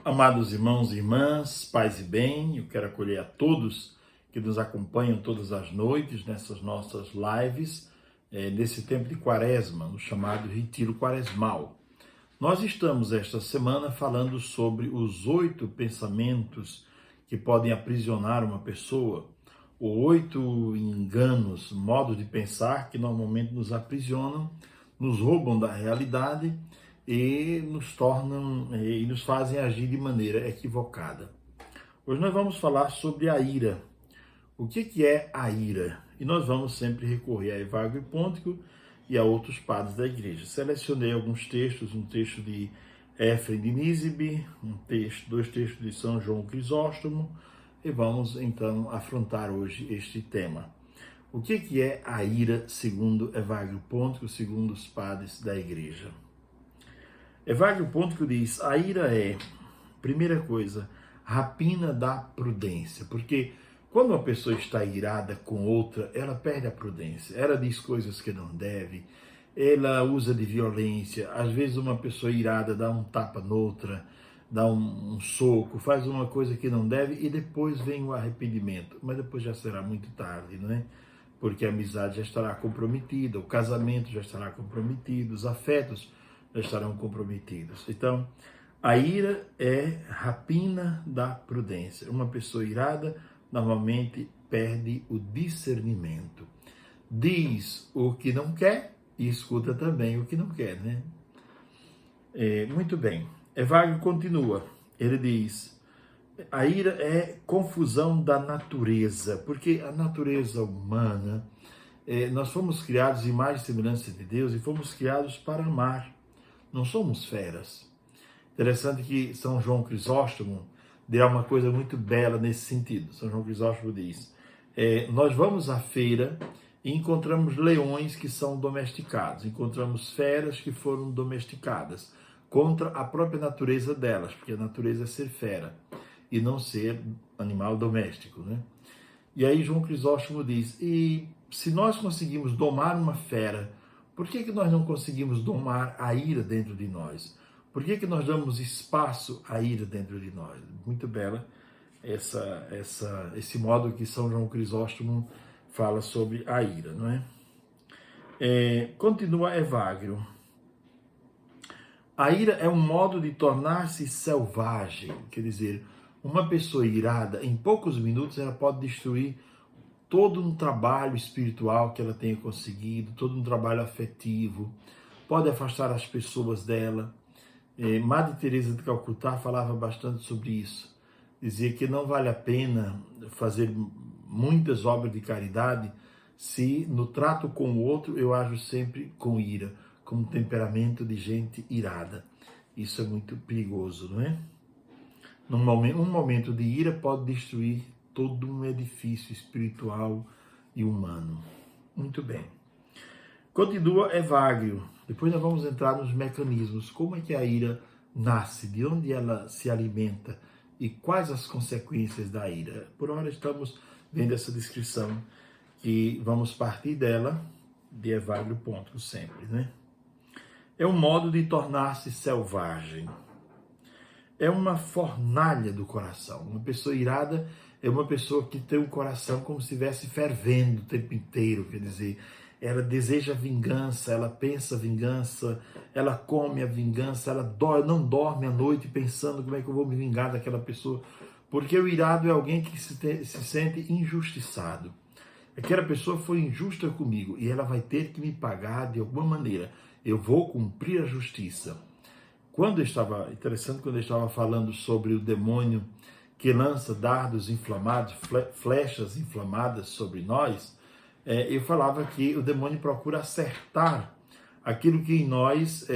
Amados irmãos e irmãs, paz e bem, eu quero acolher a todos que nos acompanham todas as noites nessas nossas lives, nesse tempo de quaresma, no chamado Retiro Quaresmal. Nós estamos esta semana falando sobre os 8 pensamentos que podem aprisionar uma pessoa, ou 8 enganos, modos de pensar que normalmente nos aprisionam, nos roubam da realidade e nos tornam e nos fazem agir de maneira equivocada. Hoje nós vamos falar sobre a ira. O que é a ira? E nós vamos sempre recorrer a Evagrio e Pôntico e a outros padres da igreja. Selecionei alguns textos, um texto de Éfrem de Nízibe, dois textos de São João Crisóstomo, e vamos então afrontar hoje este tema. O que é a ira segundo Evagrio e Pôntico, segundo os padres da igreja? Evagrio Pôntico diz: a ira é, primeira coisa, rapina da prudência, porque quando uma pessoa está irada com outra, ela perde a prudência, ela diz coisas que não deve, ela usa de violência, às vezes uma pessoa irada dá um tapa noutra, dá um soco, faz uma coisa que não deve e depois vem o arrependimento, mas depois já será muito tarde, não é? Porque a amizade já estará comprometida, o casamento já estará comprometido, os afetos já estarão comprometidos. Então, a ira é rapina da prudência. Uma pessoa irada normalmente perde o discernimento. Diz o que não quer e escuta também o que não quer, né? Muito bem. Evagrio continua. Ele diz: a ira é confusão da natureza, porque a natureza humana, nós fomos criados em imagem e semelhança de Deus e fomos criados para amar. Não somos feras. Interessante que São João Crisóstomo dirá uma coisa muito bela nesse sentido. São João Crisóstomo diz: nós vamos à feira e encontramos leões que são domesticados, encontramos feras que foram domesticadas contra a própria natureza delas, porque a natureza é ser fera e não ser animal doméstico, né? E aí João Crisóstomo diz: e se nós conseguimos domar uma fera, por que nós não conseguimos domar a ira dentro de nós? Por que nós damos espaço à ira dentro de nós? Muito bela esse modo que São João Crisóstomo fala sobre a ira, não é? Continua Evagrio. A ira é um modo de tornar-se selvagem, quer dizer, uma pessoa irada, em poucos minutos, ela pode destruir todo um trabalho espiritual que ela tenha conseguido, todo um trabalho afetivo, pode afastar as pessoas dela. Madre Teresa de Calcutá falava bastante sobre isso. Dizia que não vale a pena fazer muitas obras de caridade se no trato com o outro eu ajo sempre com ira, com um temperamento de gente irada. Isso é muito perigoso, não é? Um momento de ira pode destruir todo um edifício espiritual e humano. Muito bem. Continua Evagrio. Depois nós vamos entrar nos mecanismos. Como é que a ira nasce? De onde ela se alimenta? E quais as consequências da ira? Por hora estamos vendo essa descrição e vamos partir dela, de Evagrio Pôntico sempre, né? É um modo de tornar-se selvagem. É uma fornalha do coração. Uma pessoa irada é uma pessoa que tem o coração como se estivesse fervendo o tempo inteiro, quer dizer, ela deseja vingança, ela pensa vingança, ela come a vingança, ela não dorme à noite pensando como é que eu vou me vingar daquela pessoa, porque o irado é alguém que se sente injustiçado. Aquela pessoa foi injusta comigo e ela vai ter que me pagar de alguma maneira. Eu vou cumprir a justiça. Interessante quando eu estava falando sobre o demônio que lança dardos inflamados, flechas inflamadas sobre nós, eu falava que o demônio procura acertar aquilo que em nós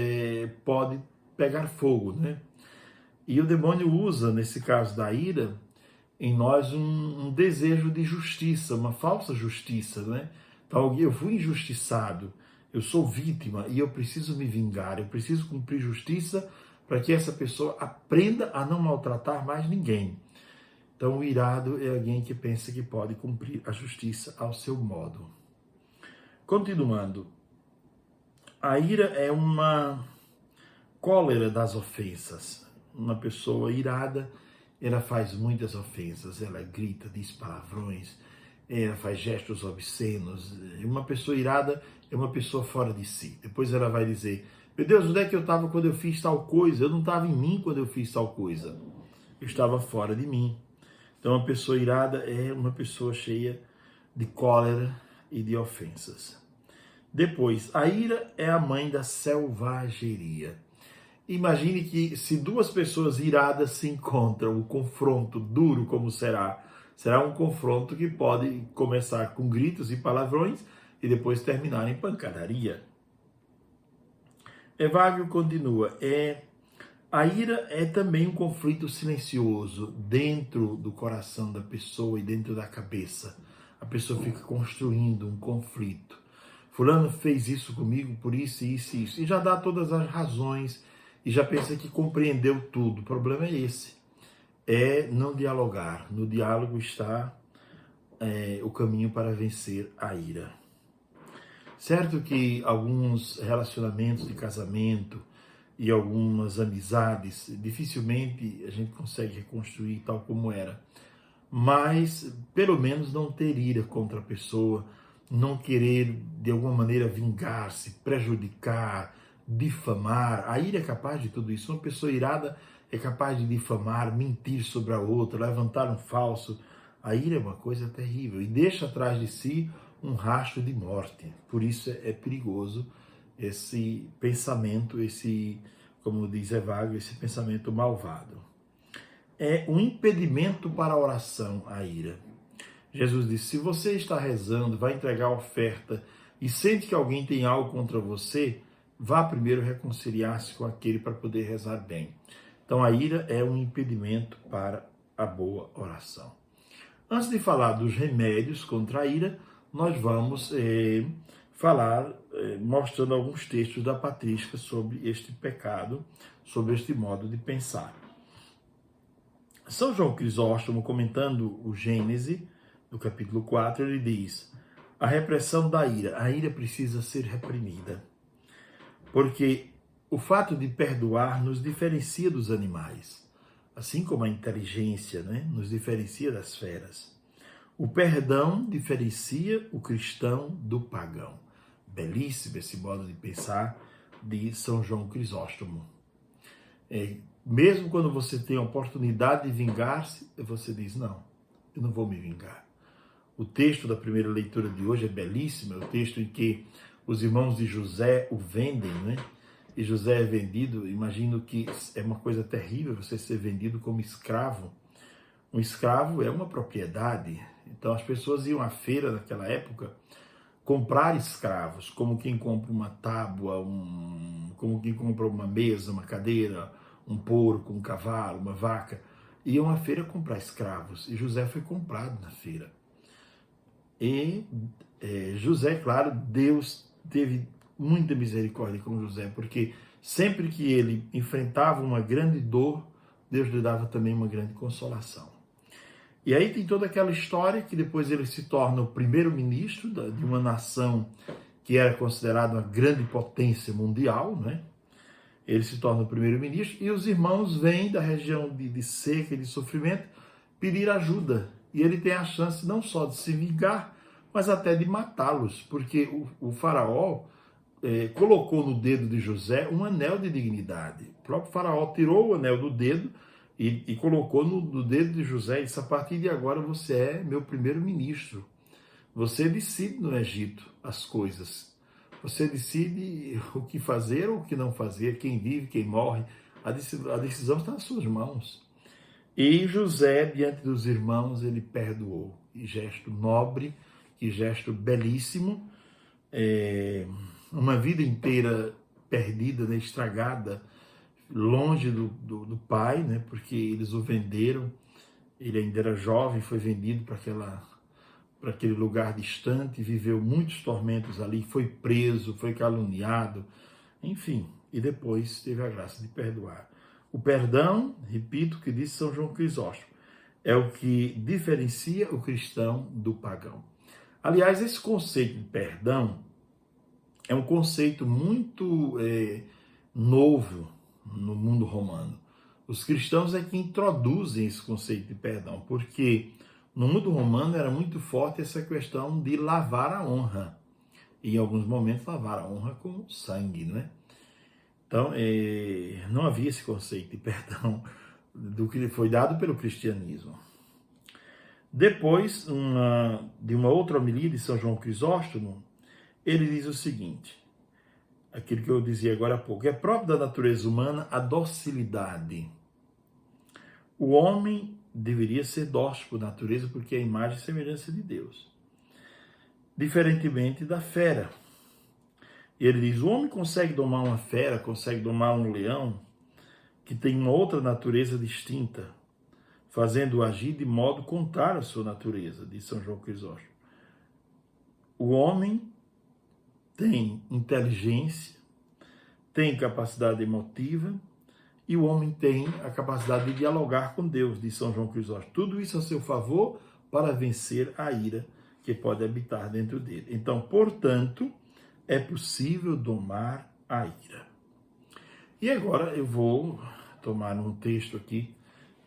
pode pegar fogo, né? E o demônio usa, nesse caso da ira, em nós um desejo de justiça, uma falsa justiça, né? Então, eu fui injustiçado, eu sou vítima e eu preciso me vingar, eu preciso cumprir justiça para que essa pessoa aprenda a não maltratar mais ninguém. Então, o irado é alguém que pensa que pode cumprir a justiça ao seu modo. Continuando, a ira é uma cólera das ofensas. uma pessoa irada, ela faz muitas ofensas, ela grita, diz palavrões, ela faz gestos obscenos. Uma pessoa irada é uma pessoa fora de si. Depois ela vai dizer: meu Deus, onde é que eu estava quando eu fiz tal coisa? Eu não estava em mim quando eu fiz tal coisa. Eu estava fora de mim. Então, uma pessoa irada é uma pessoa cheia de cólera e de ofensas. Depois, a ira é a mãe da selvageria. Imagine que se duas pessoas iradas se encontram, o confronto duro como será um confronto que pode começar com gritos e palavrões e depois terminar em pancadaria. Evagrio continua: a ira é também um conflito silencioso dentro do coração da pessoa e dentro da cabeça. A pessoa fica construindo um conflito. Fulano fez isso comigo por isso, isso e isso. E já dá todas as razões e já pensa que compreendeu tudo. O problema é esse. É não dialogar. No diálogo está o caminho para vencer a ira. Certo que alguns relacionamentos de casamento e algumas amizades, dificilmente a gente consegue reconstruir tal como era. Mas, pelo menos, não ter ira contra a pessoa, não querer, de alguma maneira, vingar-se, prejudicar, difamar. A ira é capaz de tudo isso. Uma pessoa irada é capaz de difamar, mentir sobre a outra, levantar um falso. A ira é uma coisa terrível e deixa atrás de si um rastro de morte. Por isso é perigoso esse pensamento, como diz Evagrio, esse pensamento malvado. É um impedimento para a oração, a ira. Jesus disse: se você está rezando, vai entregar a oferta e sente que alguém tem algo contra você, vá primeiro reconciliar-se com aquele para poder rezar bem. Então a ira é um impedimento para a boa oração. Antes de falar dos remédios contra a ira, nós vamos falar, mostrando alguns textos da patrística sobre este pecado, sobre este modo de pensar. São João Crisóstomo, comentando o Gênesis, no capítulo 4, ele diz: a repressão da ira, a ira precisa ser reprimida, porque o fato de perdoar nos diferencia dos animais, assim como a inteligência, nos diferencia das feras. O perdão diferencia o cristão do pagão. Belíssimo esse modo de pensar de São João Crisóstomo. Mesmo quando você tem a oportunidade de vingar-se, você diz: não, eu não vou me vingar. O texto da primeira leitura de hoje é belíssimo, é o texto em que os irmãos de José o vendem, E José é vendido. Imagino que é uma coisa terrível você ser vendido como escravo. Um escravo é uma propriedade. Então as pessoas iam à feira naquela época comprar escravos, como quem compra uma tábua, como quem compra uma mesa, uma cadeira, um porco, um cavalo, uma vaca. Iam à feira comprar escravos. E José foi comprado na feira. E José, claro, Deus teve muita misericórdia com José, porque sempre que ele enfrentava uma grande dor, Deus lhe dava também uma grande consolação. E aí tem toda aquela história que depois ele se torna o primeiro-ministro de uma nação que era considerada uma grande potência mundial, Ele se torna o primeiro-ministro e os irmãos vêm da região de seca e de sofrimento pedir ajuda. E ele tem a chance não só de se vingar, mas até de matá-los, porque o faraó colocou no dedo de José um anel de dignidade. O próprio faraó tirou o anel do dedo e colocou no dedo de José e disse: a partir de agora você é meu primeiro-ministro. Você decide no Egito as coisas. Você decide o que fazer ou o que não fazer, quem vive, quem morre. A decisão está nas suas mãos. E José, diante dos irmãos, ele perdoou. Que gesto nobre, que gesto belíssimo. Uma vida inteira perdida, estragada, longe do pai, porque eles o venderam. Ele ainda era jovem, foi vendido para aquele lugar distante, viveu muitos tormentos ali, foi preso, foi caluniado, enfim, e depois teve a graça de perdoar. O perdão, repito o que disse São João Crisóstomo, é o que diferencia o cristão do pagão. Aliás, esse conceito de perdão é um conceito muito novo no mundo romano. Os cristãos é que introduzem esse conceito de perdão, porque no mundo romano era muito forte essa questão de lavar a honra. E em alguns momentos lavar a honra com sangue, né? Então, não havia esse conceito de perdão do que foi dado pelo cristianismo. Depois, de uma outra homilia de São João Crisóstomo, ele diz o seguinte, aquilo que eu dizia agora há pouco, é próprio da natureza humana a docilidade. O homem deveria ser dócil por natureza, porque é a imagem e semelhança de Deus. Diferentemente da fera. Ele diz, o homem consegue domar uma fera, consegue domar um leão, que tem uma outra natureza distinta, fazendo-o agir de modo contrário à sua natureza, diz São João Crisóstomo. O homem tem inteligência, tem capacidade emotiva, e o homem tem a capacidade de dialogar com Deus, diz São João Crisóstomo. Tudo isso a seu favor para vencer a ira que pode habitar dentro dele. Então, portanto, é possível domar a ira. E agora eu vou tomar um texto aqui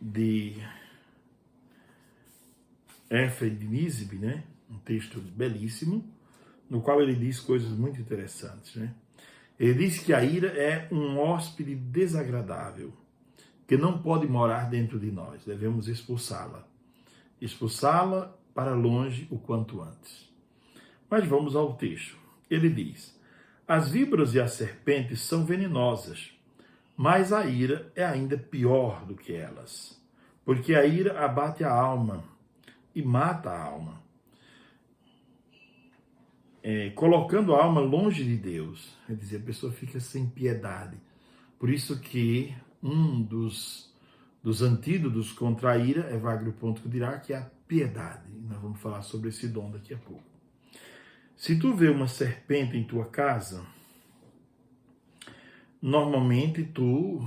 de Éfrem de Nísebe, né? Um texto belíssimo, no qual ele diz coisas muito interessantes, né? Ele diz que a ira é um hóspede desagradável, que não pode morar dentro de nós, devemos expulsá-la. Expulsá-la para longe o quanto antes. Mas vamos ao texto. Ele diz, as víboras e as serpentes são venenosas, mas a ira é ainda pior do que elas, porque a ira abate a alma e mata a alma, colocando a alma longe de Deus. Quer dizer, a pessoa fica sem piedade. Por isso que um dos antídotos contra a ira, é Wagner Ponto dirá, que é a piedade. Nós vamos falar sobre esse dom daqui a pouco. Se tu vê uma serpente em tua casa, normalmente tu,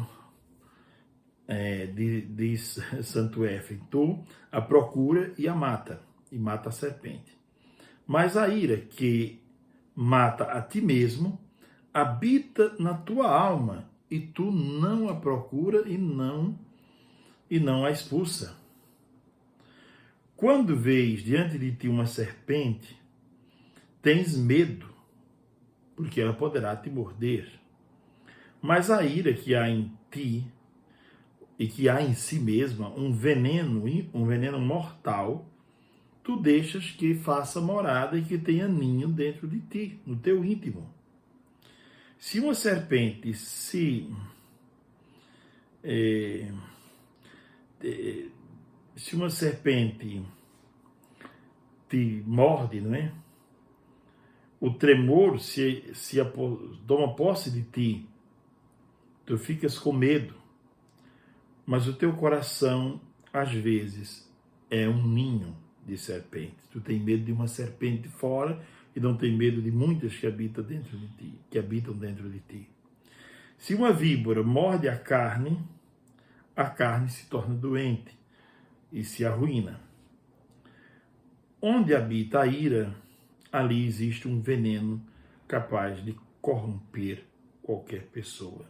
diz Santo Éfrem, tu a procura e mata a serpente. Mas a ira que mata a ti mesmo habita na tua alma e tu não a procura e não a expulsa. Quando vês diante de ti uma serpente, tens medo, porque ela poderá te morder. Mas a ira que há em ti e que há em si mesma um veneno mortal, tu deixas que faça morada e que tenha ninho dentro de ti, no teu íntimo. Se uma serpente se uma serpente te morde, não é? O tremor se toma posse de ti, tu ficas com medo, mas o teu coração, às vezes, é um ninho de serpente. Tu tem medo de uma serpente fora e não tem medo de muitas que habitam dentro de ti. Se uma víbora morde a carne se torna doente e se arruína. Onde habita a ira, ali existe um veneno capaz de corromper qualquer pessoa.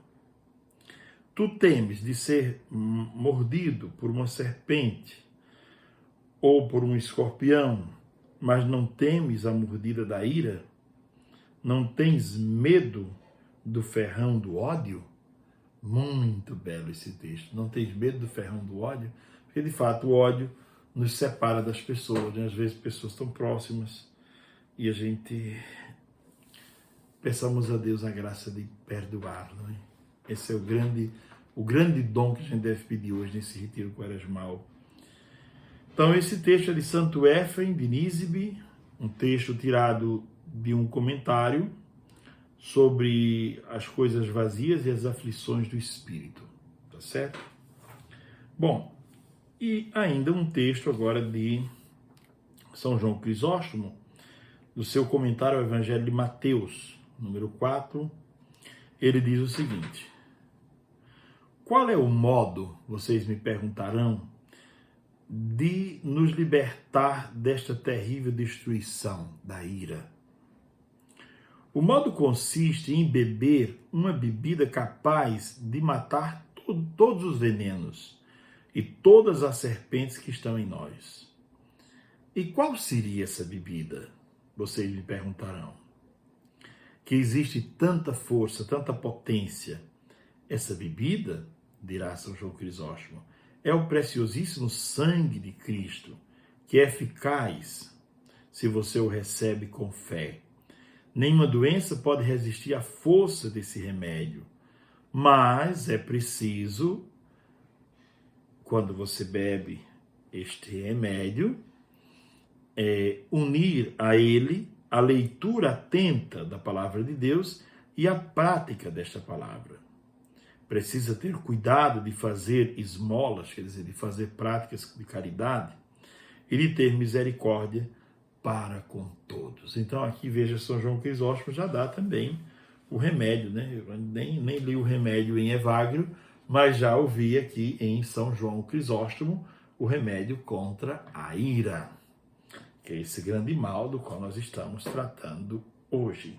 Tu temes de ser mordido por uma serpente ou por um escorpião, mas não temes a mordida da ira? Não tens medo do ferrão do ódio? Muito belo esse texto. Não tens medo do ferrão do ódio? Porque, de fato, o ódio nos separa das pessoas, né? Às vezes, pessoas tão próximas e a gente peçamos a Deus a graça de perdoar, não é? Esse é o grande dom que a gente deve pedir hoje nesse retiro quaresmal. Então, esse texto é de Santo Éfrem de Nísebe, um texto tirado de um comentário sobre as coisas vazias e as aflições do espírito, tá certo? Bom, e ainda um texto agora de São João Crisóstomo, do seu comentário ao Evangelho de Mateus, número 4, ele diz o seguinte: qual é o modo, vocês me perguntarão, de nos libertar desta terrível destruição da ira? O modo consiste em beber uma bebida capaz de matar todos os venenos e todas as serpentes que estão em nós. E qual seria essa bebida? Vocês me perguntarão. Que existe tanta força, tanta potência. Essa bebida, dirá São João Crisóstomo, é o preciosíssimo sangue de Cristo, que é eficaz se você o recebe com fé. Nenhuma doença pode resistir à força desse remédio, mas é preciso, quando você bebe este remédio, unir a ele a leitura atenta da palavra de Deus e a prática desta palavra. Precisa ter cuidado de fazer esmolas, quer dizer, de fazer práticas de caridade e de ter misericórdia para com todos. Então aqui veja, São João Crisóstomo já dá também o remédio, né? Eu nem li o remédio em Evagrio, mas já ouvi aqui em São João Crisóstomo o remédio contra a ira, que é esse grande mal do qual nós estamos tratando hoje.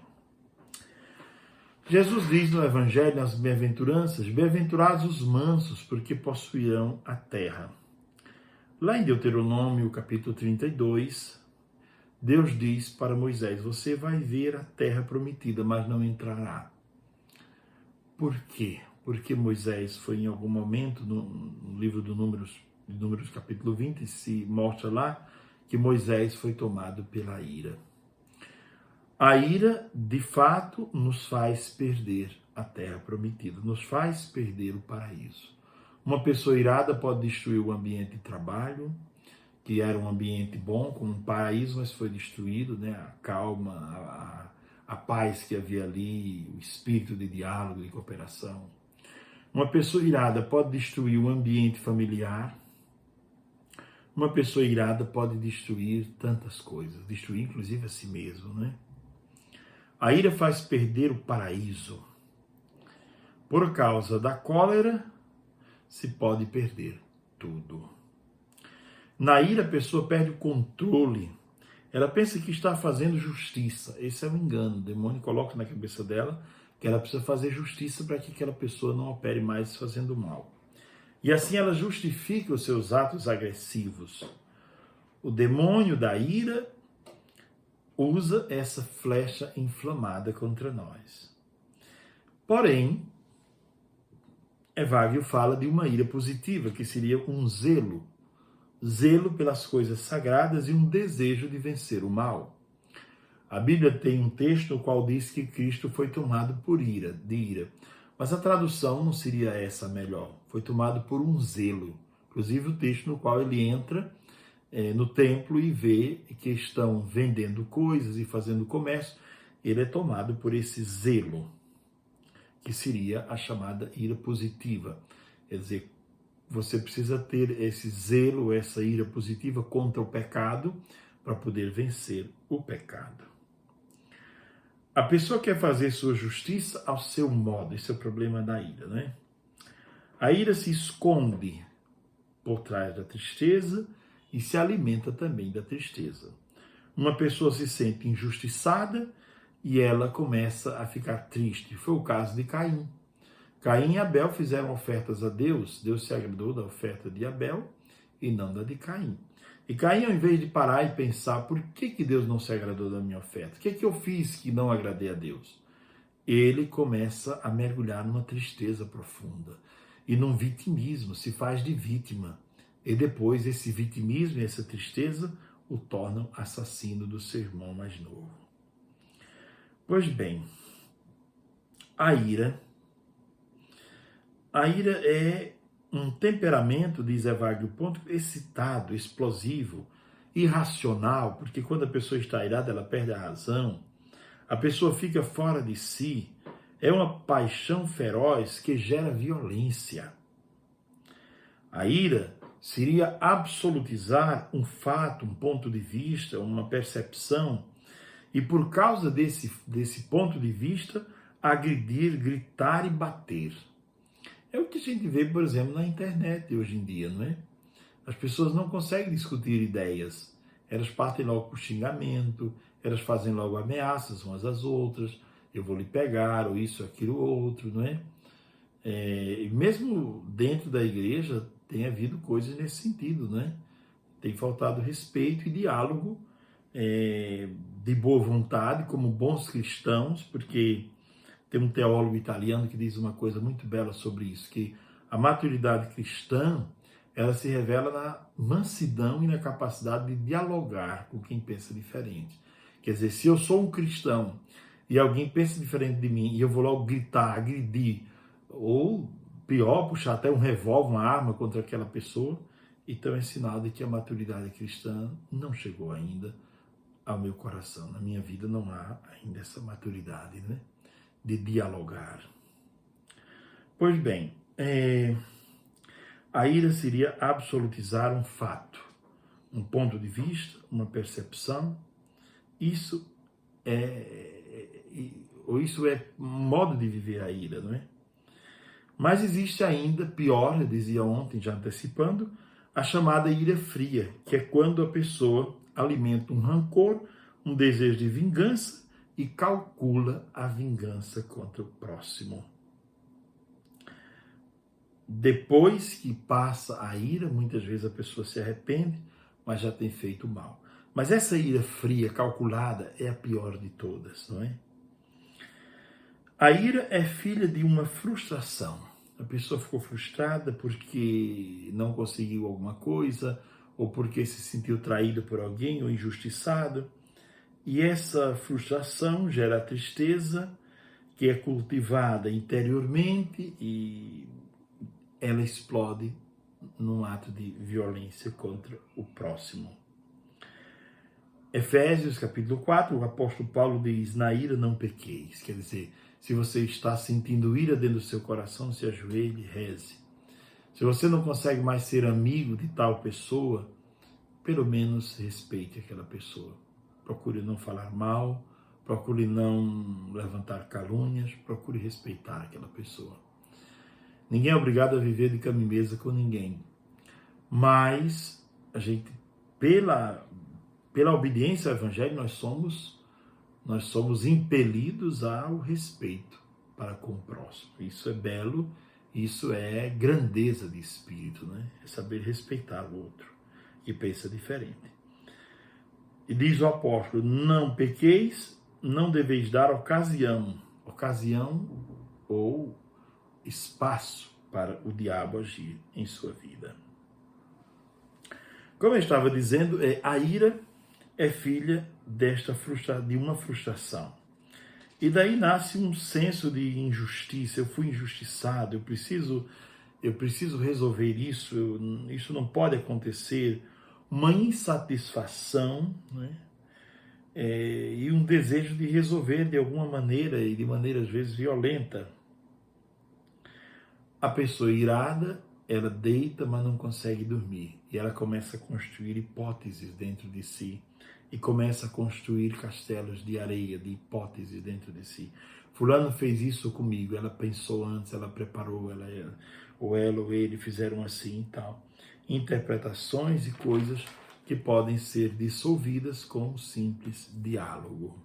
Jesus diz no Evangelho, nas bem-aventuranças, bem-aventurados os mansos, porque possuirão a terra. Lá em Deuteronômio, capítulo 32, Deus diz para Moisés, você vai ver a terra prometida, mas não entrará. Por quê? Porque Moisés foi em algum momento, no livro de Números capítulo 20, se mostra lá que Moisés foi tomado pela ira. A ira, de fato, nos faz perder a terra prometida, nos faz perder o paraíso. Uma pessoa irada pode destruir o ambiente de trabalho, que era um ambiente bom, como um paraíso, mas foi destruído, né? A calma, a paz que havia ali, o espírito de diálogo, de cooperação. Uma pessoa irada pode destruir o ambiente familiar. Uma pessoa irada pode destruir tantas coisas, destruir inclusive a si mesmo, né? A ira faz perder o paraíso. Por causa da cólera, se pode perder tudo. Na ira, a pessoa perde o controle. Ela pensa que está fazendo justiça. Esse é um engano. O demônio coloca na cabeça dela que ela precisa fazer justiça para que aquela pessoa não opere mais fazendo mal. E assim ela justifica os seus atos agressivos. O demônio da ira usa essa flecha inflamada contra nós. Porém, Evagrio fala de uma ira positiva, que seria um zelo pelas coisas sagradas e um desejo de vencer o mal. A Bíblia tem um texto no qual diz que Cristo foi tomado por ira, mas a tradução não seria essa melhor. Foi tomado por um zelo. Inclusive o texto no qual ele entra no templo e vê que estão vendendo coisas e fazendo comércio, ele é tomado por esse zelo, que seria a chamada ira positiva. Quer dizer, você precisa ter esse zelo, essa ira positiva contra o pecado para poder vencer o pecado. A pessoa quer fazer sua justiça ao seu modo, esse é o problema da ira, né? A ira se esconde por trás da tristeza e se alimenta também da tristeza. Uma pessoa se sente injustiçada e ela começa a ficar triste. Foi o caso de Caim. Caim e Abel fizeram ofertas a Deus. Deus se agradou da oferta de Abel e não da de Caim. E Caim, ao invés de parar e pensar, por que Deus não se agradou da minha oferta? O que eu fiz que não agradei a Deus? Ele começa a mergulhar numa tristeza profunda e num vitimismo, se faz de vítima. E depois esse vitimismo e essa tristeza o tornam assassino do seu irmão mais novo. Pois bem, a ira é um temperamento, diz Evagrio, ponto excitado, explosivo, irracional, porque quando a pessoa está irada, ela perde a razão, a pessoa fica fora de si, é uma paixão feroz que gera violência. A ira seria absolutizar um fato, um ponto de vista, uma percepção, e por causa desse ponto de vista, agredir, gritar e bater. É o que a gente vê, por exemplo, na internet hoje em dia, não é? As pessoas não conseguem discutir ideias. Elas partem logo com xingamento, elas fazem logo ameaças umas às outras. Eu vou lhe pegar, ou isso, aquilo, outro, não é? E mesmo dentro da igreja tem havido coisas nesse sentido, né? Tem faltado respeito e diálogo de boa vontade, como bons cristãos, porque tem um teólogo italiano que diz uma coisa muito bela sobre isso, que a maturidade cristã, ela se revela na mansidão e na capacidade de dialogar com quem pensa diferente. Quer dizer, se eu sou um cristão e alguém pensa diferente de mim e eu vou logo gritar, agredir, ou pior, puxar até um revólver, uma arma contra aquela pessoa, então é sinal de que a maturidade cristã não chegou ainda ao meu coração. Na minha vida não há ainda essa maturidade, né, de dialogar. Pois bem, a ira seria absolutizar um fato, um ponto de vista, uma percepção. Isso é um modo de viver a ira, não é? Mas existe ainda, pior, eu dizia ontem, já antecipando, a chamada ira fria, que é quando a pessoa alimenta um rancor, um desejo de vingança e calcula a vingança contra o próximo. Depois que passa a ira, muitas vezes a pessoa se arrepende, mas já tem feito mal. Mas essa ira fria, calculada, é a pior de todas, não é? A ira é filha de uma frustração. A pessoa ficou frustrada porque não conseguiu alguma coisa, ou porque se sentiu traída por alguém, ou injustiçado. E essa frustração gera tristeza, que é cultivada interiormente e ela explode num ato de violência contra o próximo. Efésios capítulo 4, o apóstolo Paulo diz, na ira não pequeis. Quer dizer, se você está sentindo ira dentro do seu coração, se ajoelhe, reze. Se você não consegue mais ser amigo de tal pessoa, pelo menos respeite aquela pessoa. Procure não falar mal, procure não levantar calúnias, procure respeitar aquela pessoa. Ninguém é obrigado a viver de cama e mesa com ninguém. Mas a gente, pela obediência ao Evangelho, nós somos impelidos ao respeito para com o próximo. Isso é belo, isso é grandeza de espírito, né? É saber respeitar o outro que pensa diferente. E diz o apóstolo, não pequeis, não deveis dar ocasião ou espaço para o diabo agir em sua vida. Como eu estava dizendo, a ira é filha de uma frustração. E daí nasce um senso de injustiça. Eu fui injustiçado, eu preciso resolver isso, isso não pode acontecer. Uma insatisfação, né? E um desejo de resolver de alguma maneira, e de maneira às vezes violenta. A pessoa irada, ela deita, mas não consegue dormir. E ela começa a construir hipóteses dentro de si. E começa a construir castelos de areia, de hipóteses dentro de si. Fulano fez isso comigo, ela pensou antes, ela preparou, ou ele fizeram assim e tal. Interpretações e coisas que podem ser dissolvidas com um simples diálogo.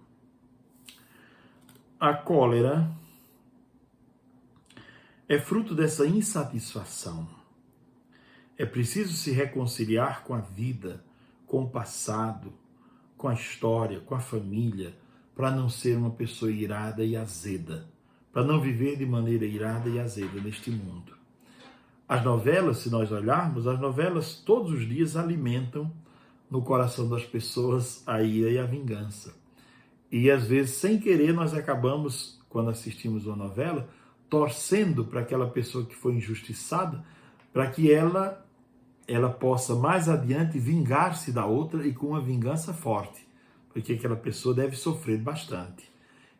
A cólera é fruto dessa insatisfação. É preciso se reconciliar com a vida, com o passado, com a história, com a família, para não ser uma pessoa irada e azeda, para não viver de maneira irada e azeda neste mundo. As novelas, se nós olharmos, as novelas todos os dias alimentam no coração das pessoas a ira e a vingança. E às vezes, sem querer, nós acabamos, quando assistimos uma novela, torcendo para aquela pessoa que foi injustiçada, para que ela possa mais adiante vingar-se da outra e com uma vingança forte, porque aquela pessoa deve sofrer bastante.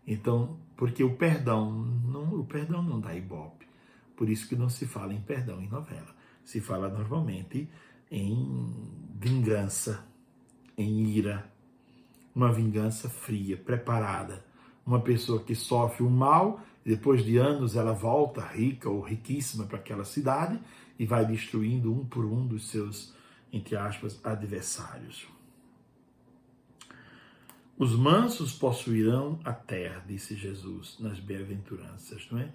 Então, porque o perdão não dá ibope. Por isso que não se fala em perdão em novela. Se fala normalmente em vingança, em ira, uma vingança fria, preparada. Uma pessoa que sofre um mal, depois de anos ela volta rica ou riquíssima para aquela cidade e vai destruindo um por um dos seus, entre aspas, adversários. Os mansos possuirão a terra, disse Jesus nas bem-aventuranças, não é?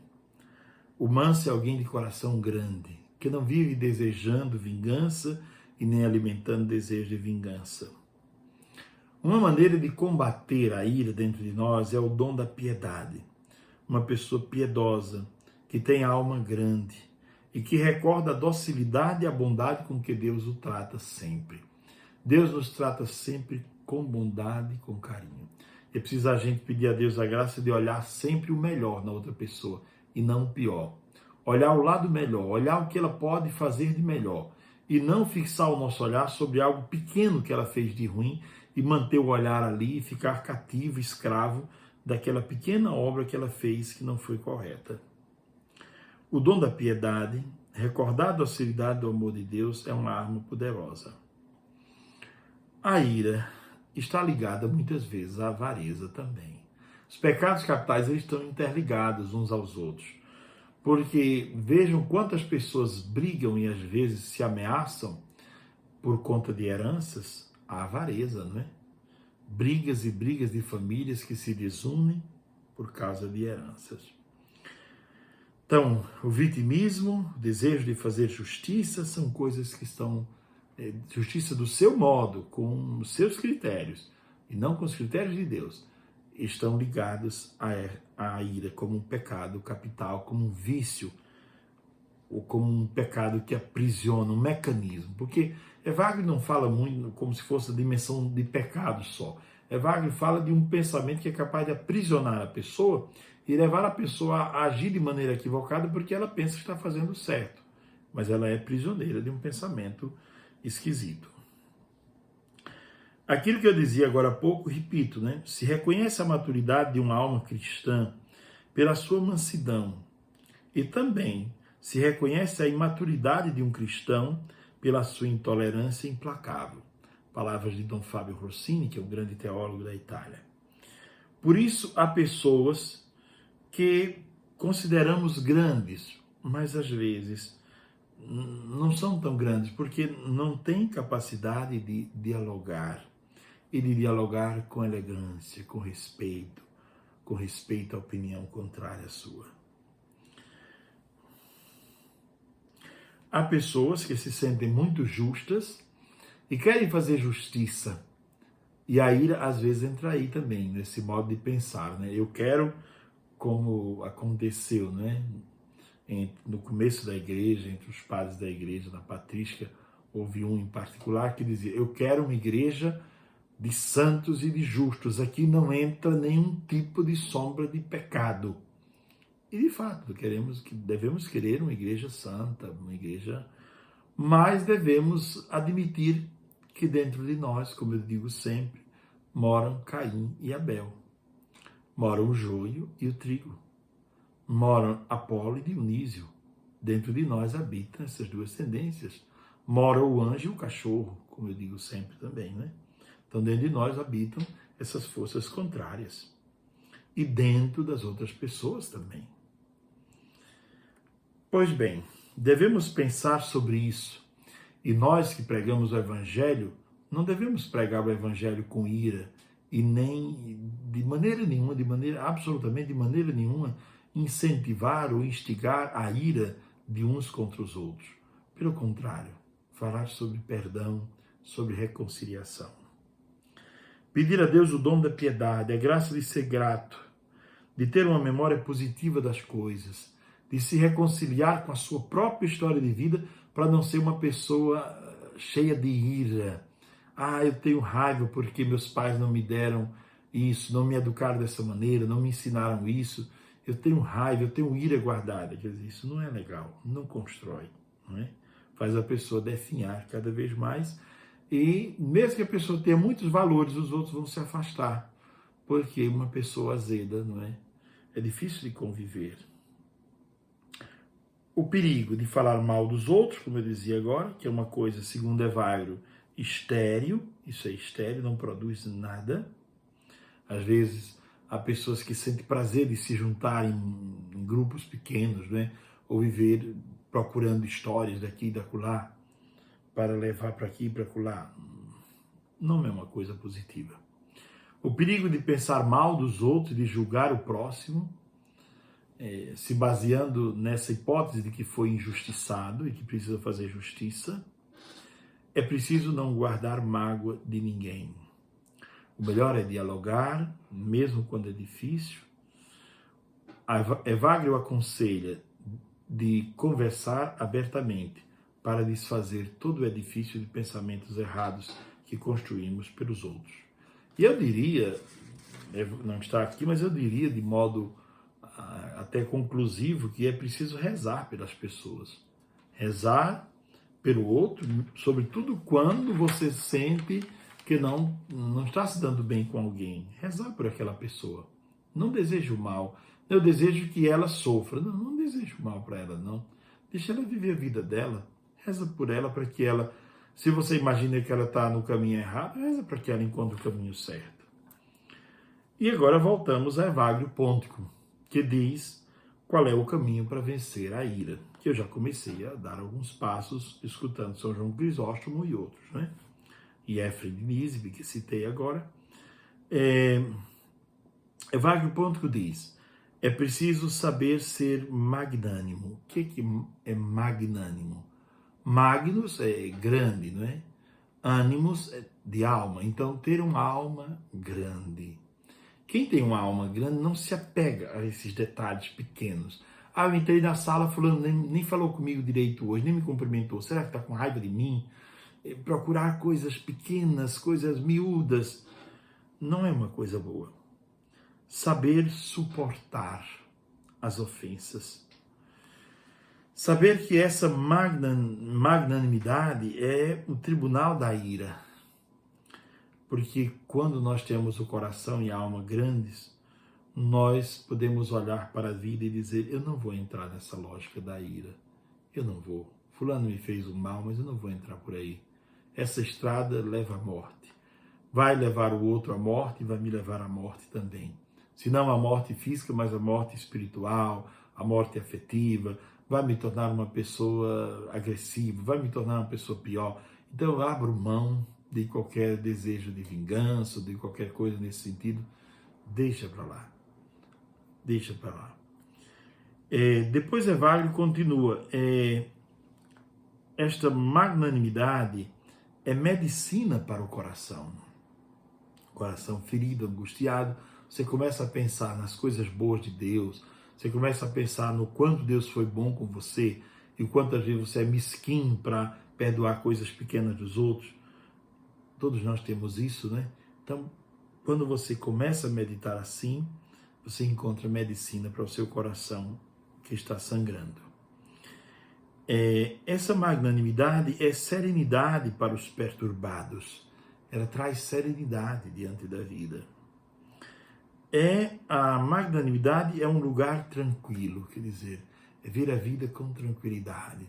O manso é alguém de coração grande, que não vive desejando vingança e nem alimentando desejo de vingança. Uma maneira de combater a ira dentro de nós é o dom da piedade. Uma pessoa piedosa, que tem alma grande e que recorda a docilidade e a bondade com que Deus o trata sempre. Deus nos trata sempre com bondade e com carinho. É preciso a gente pedir a Deus a graça de olhar sempre o melhor na outra pessoa e não o pior. Olhar o lado melhor, olhar o que ela pode fazer de melhor e não fixar o nosso olhar sobre algo pequeno que ela fez de ruim e manter o olhar ali e ficar cativo, escravo daquela pequena obra que ela fez que não foi correta. O dom da piedade, recordar a docilidade do amor de Deus, é uma arma poderosa. A ira está ligada muitas vezes à avareza também. Os pecados capitais eles estão interligados uns aos outros. Porque vejam quantas pessoas brigam e às vezes se ameaçam por conta de heranças, a avareza, não é? Brigas e brigas de famílias que se desunem por causa de heranças. Então, o vitimismo, o desejo de fazer justiça, são coisas que estão, justiça do seu modo, com os seus critérios, e não com os critérios de Deus, estão ligados à ira como um pecado capital, como um vício, ou como um pecado que aprisiona, um mecanismo. Porque Evagrio não fala muito como se fosse a dimensão de pecado só. Evagrio fala de um pensamento que é capaz de aprisionar a pessoa e levar a pessoa a agir de maneira equivocada porque ela pensa que está fazendo certo. Mas ela é prisioneira de um pensamento esquisito. Aquilo que eu dizia agora há pouco, repito, né? Se reconhece a maturidade de uma alma cristã pela sua mansidão e também se reconhece a imaturidade de um cristão pela sua intolerância implacável. Palavras de Dom Fábio Rossini, que é um grande teólogo da Itália. Por isso, há pessoas que consideramos grandes, mas às vezes não são tão grandes, porque não têm capacidade de dialogar, e de dialogar com elegância, com respeito à opinião contrária à sua. Há pessoas que se sentem muito justas e querem fazer justiça. E a ira, às vezes, entra aí também, nesse modo de pensar, né? Eu quero, como aconteceu, né? No começo da igreja, entre os padres da igreja, na patrística, houve um em particular que dizia: eu quero uma igreja de santos e de justos. Aqui não entra nenhum tipo de sombra de pecado. E de fato, devemos querer uma igreja santa, uma igreja, mas devemos admitir que dentro de nós, como eu digo sempre, moram Caim e Abel. Moram o joio e o trigo. Moram Apolo e Dionísio. Dentro de nós habitam essas duas tendências. Mora o anjo e o cachorro, como eu digo sempre também, né? Então, dentro de nós habitam essas forças contrárias. E dentro das outras pessoas também. Pois bem, devemos pensar sobre isso. E nós que pregamos o Evangelho, não devemos pregar o Evangelho com ira e nem absolutamente de maneira nenhuma, incentivar ou instigar a ira de uns contra os outros. Pelo contrário, falar sobre perdão, sobre reconciliação. Pedir a Deus o dom da piedade, a graça de ser grato, de ter uma memória positiva das coisas, de se reconciliar com a sua própria história de vida para não ser uma pessoa cheia de ira. Eu tenho raiva porque meus pais não me deram isso, não me educaram dessa maneira, não me ensinaram isso. Eu tenho raiva, eu tenho ira guardada. Quer dizer, isso não é legal, não constrói, não é? Faz a pessoa definhar cada vez mais e mesmo que a pessoa tenha muitos valores, os outros vão se afastar, porque uma pessoa azeda, não é? É difícil de conviver. O perigo de falar mal dos outros, como eu dizia agora, que é uma coisa, segundo Evagrio, estéril, isso é estéril, não produz nada. Às vezes, há pessoas que sentem prazer de se juntar em grupos pequenos, né? Ou viver procurando histórias daqui e dacolá, para levar para aqui e para acolá. Não é uma coisa positiva. O perigo de pensar mal dos outros, de julgar o próximo, se baseando nessa hipótese de que foi injustiçado e que precisa fazer justiça, é preciso não guardar mágoa de ninguém. O melhor é dialogar, mesmo quando é difícil. Evagrio aconselha de conversar abertamente para desfazer todo o edifício de pensamentos errados que construímos pelos outros. E eu diria, não está aqui, mas eu diria de modo até conclusivo que é preciso rezar pelas pessoas. Rezar pelo outro, sobretudo quando você sente que não está se dando bem com alguém. Rezar por aquela pessoa. Não desejo mal. Eu desejo que ela sofra. Não desejo mal para ela, não. Deixa ela viver a vida dela. Reza por ela para que ela, se você imagina que ela está no caminho errado, reza para que ela encontre o caminho certo. E agora voltamos a Evagrio Pontico, que diz qual é o caminho para vencer a ira. Que eu já comecei a dar alguns passos, escutando São João Crisóstomo e outros, né? E Éfrem de Nísebe, que citei agora. Evagrio Pontico diz: é preciso saber ser magnânimo. O que é magnânimo? Magnus é grande, não é? Animus é de alma. Então, ter uma alma grande. Quem tem uma alma grande não se apega a esses detalhes pequenos. Ah, eu entrei na sala, fulano nem falou comigo direito hoje, nem me cumprimentou. Será que está com raiva de mim? Procurar coisas pequenas, coisas miúdas, não é uma coisa boa. Saber suportar as ofensas. Saber que essa magnanimidade é o tribunal da ira. Porque quando nós temos o coração e a alma grandes, nós podemos olhar para a vida e dizer: eu não vou entrar nessa lógica da ira. Eu não vou. Fulano me fez o mal, mas eu não vou entrar por aí. Essa estrada leva à morte. Vai levar o outro à morte e vai me levar à morte também. Se não a morte física, mas a morte espiritual, a morte afetiva, vai me tornar uma pessoa agressiva, vai me tornar uma pessoa pior. Então eu abro mão de qualquer desejo de vingança, de qualquer coisa nesse sentido. Deixa para lá. Deixa para lá. Depois Evagrio continua. Esta magnanimidade é medicina para o coração. Coração ferido, angustiado, você começa a pensar nas coisas boas de Deus, você começa a pensar no quanto Deus foi bom com você e o quanto às vezes você é mesquinho para perdoar coisas pequenas dos outros. Todos nós temos isso, né? Então, quando você começa a meditar assim, você encontra medicina para o seu coração que está sangrando. Essa magnanimidade é serenidade para os perturbados. Ela traz serenidade diante da vida. A magnanimidade é um lugar tranquilo, quer dizer, é ver a vida com tranquilidade.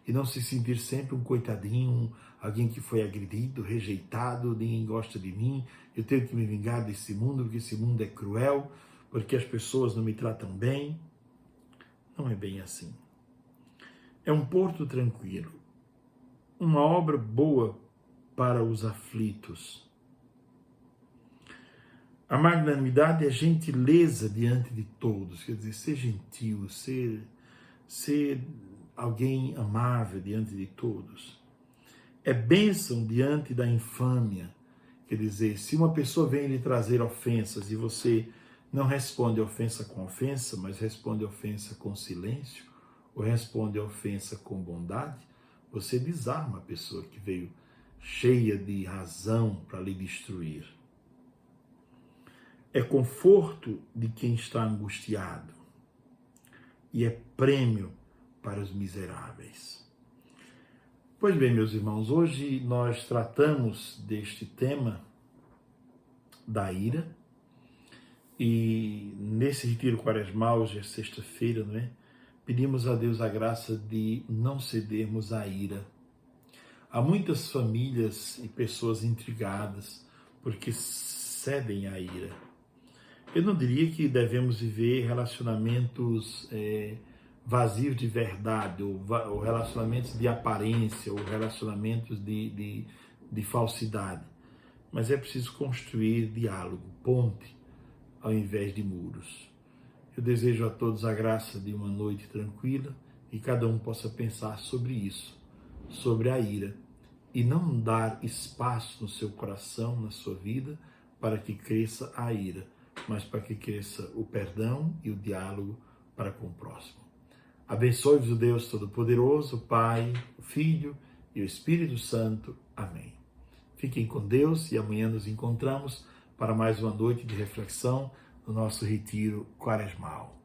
E não se sentir sempre um coitadinho, alguém que foi agredido, rejeitado, ninguém gosta de mim, eu tenho que me vingar desse mundo, porque esse mundo é cruel, porque as pessoas não me tratam bem. Não é bem assim. É um porto tranquilo, uma obra boa para os aflitos. A magnanimidade é gentileza diante de todos, quer dizer, ser gentil, ser alguém amável diante de todos. É bênção diante da infâmia, quer dizer, se uma pessoa vem lhe trazer ofensas e você não responde a ofensa com ofensa, mas responde a ofensa com silêncio, ou responde a ofensa com bondade, você desarma a pessoa que veio cheia de razão para lhe destruir. É conforto de quem está angustiado e é prêmio para os miseráveis. Pois bem, meus irmãos, hoje nós tratamos deste tema da ira e nesse retiro quaresmal, hoje é sexta-feira, não é? Pedimos a Deus a graça de não cedermos à ira. Há muitas famílias e pessoas intrigadas porque cedem à ira. Eu não diria que devemos viver relacionamentos vazios de verdade, ou relacionamentos de aparência, ou relacionamentos de falsidade. Mas é preciso construir diálogo, ponte, ao invés de muros. Eu desejo a todos a graça de uma noite tranquila e cada um possa pensar sobre isso, sobre a ira, e não dar espaço no seu coração, na sua vida, para que cresça a ira, mas para que cresça o perdão e o diálogo para com o próximo. Abençoe-vos o Deus Todo-Poderoso, o Pai, o Filho e o Espírito Santo. Amém. Fiquem com Deus e amanhã nos encontramos para mais uma noite de reflexão no nosso retiro quaresmal.